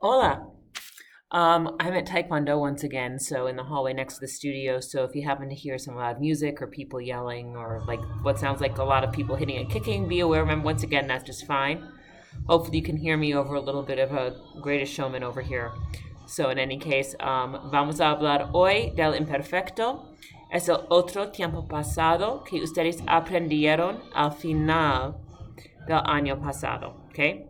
Hola. I'm at Taekwondo once again, so in the hallway next to the studio. So if you happen to hear some loud music or people yelling or like what sounds like a lot of people hitting and kicking, be aware. Remember, once again, that's just fine. Hopefully you can hear me over a little bit of a greatest showman over here. So in any case, vamos a hablar hoy del imperfecto. Es el otro tiempo pasado que ustedes aprendieron al final del año pasado, ¿ok?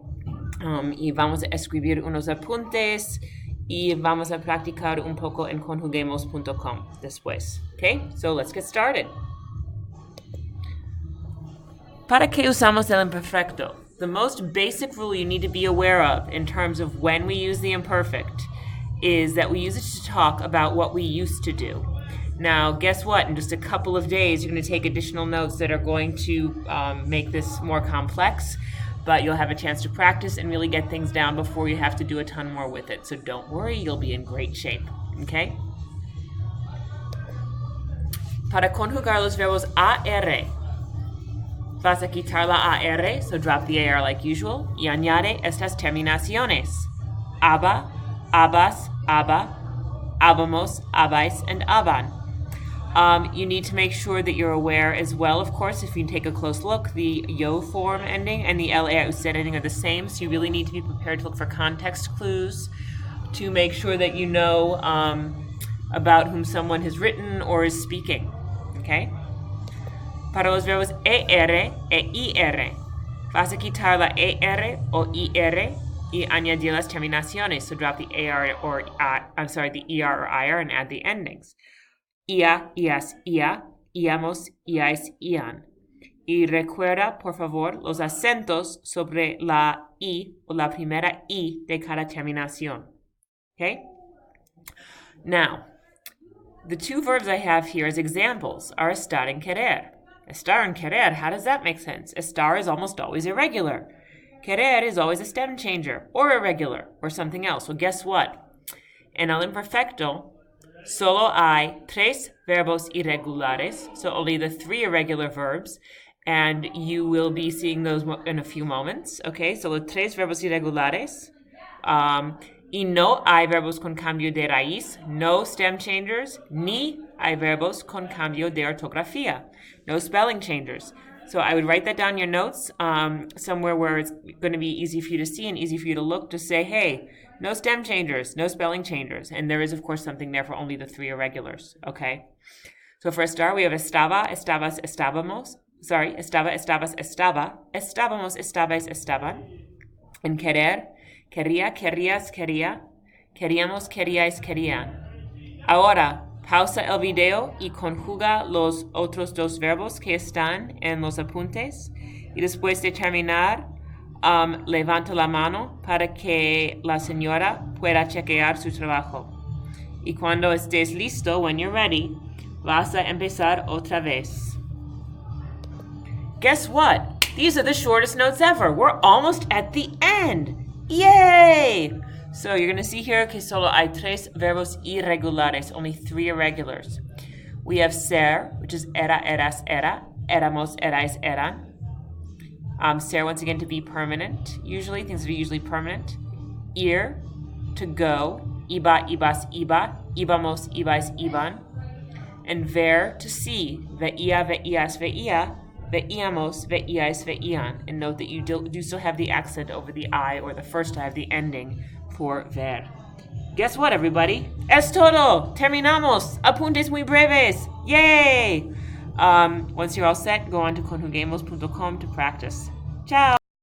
Y vamos a escribir unos apuntes y vamos a practicar un poco en conjuguemos.com después. Okay, so let's get started. ¿Para qué usamos el imperfecto? The most basic rule you need to be aware of in terms of when we use the imperfect is that we use it to talk about what we used to do. Now, guess what? In just a couple of days, you're going to take additional notes that are going to make this more complex, but you'll have a chance to practice and really get things down before you have to do a ton more with it. So don't worry, you'll be in great shape, okay? Para conjugar los verbos AR, vas a quitar la AR, so drop the AR like usual, y añade estas terminaciones. Aba, abas, aba, abamos, abais, and aban. You need to make sure that you're aware as well, of course, if you take a close look, the yo form ending and the la usted ending are the same, so you really need to be prepared to look for context clues to make sure that you know about whom someone has written or is speaking, okay? Para los verbos er e ir, vas a quitar la er o ir y añadir las terminaciones, so drop the ar or the er or ir and add the endings. Ia, ias, ia, iamos, iais, ian. Y recuerda, por favor, los acentos sobre la I o la primera I de cada terminación. Okay? Now, the two verbs I have here as examples are estar and querer. Estar and querer, how does that make sense? Estar is almost always irregular. Querer is always a stem changer, or irregular, or something else. Well, guess what? En el imperfecto, solo hay tres verbos irregulares, so only the three irregular verbs, and you will be seeing those in a few moments, okay? So los tres verbos irregulares, y no hay verbos con cambio de raíz, no stem changers, ni hay verbos con cambio de ortografía, no spelling changers. So I would write that down in your notes somewhere where it's going to be easy for you to see and easy for you to look to say, hey, no stem changers, no spelling changers. And there is, of course, something there for only the three irregulars, okay? So for a start, we have estaba, estabas, estábamos. Sorry, estaba, estabas, estaba. Estábamos, estabais, estaban. En querer, quería, querías, quería. Queríamos, queríais, querían. Ahora, pausa el video y conjuga los otros dos verbos que están en los apuntes. Y después de terminar, levanta la mano para que la señora pueda chequear su trabajo. Y cuando estés listo, when you're ready, vas a empezar otra vez. Guess what? These are the shortest notes ever. We're almost at the end. Yay! So you're going to see here que solo hay tres verbos irregulares, only three irregulars. We have ser, which is era, eras, era. Éramos, erais, eran. Ser, once again, to be permanent. Usually, things are usually permanent. Ir, to go. Iba, ibas, iba. Ibamos, ibais, iban. And ver, to see. Veía, veías, veía. Veíamos, veíais, veían. And note that you do still have the accent over the I or the first I of the ending for ver. Guess what, everybody? Es todo! Terminamos! Apuntes muy breves! Yay! Once you're all set, go on to conjuguemos.com to practice. Ciao!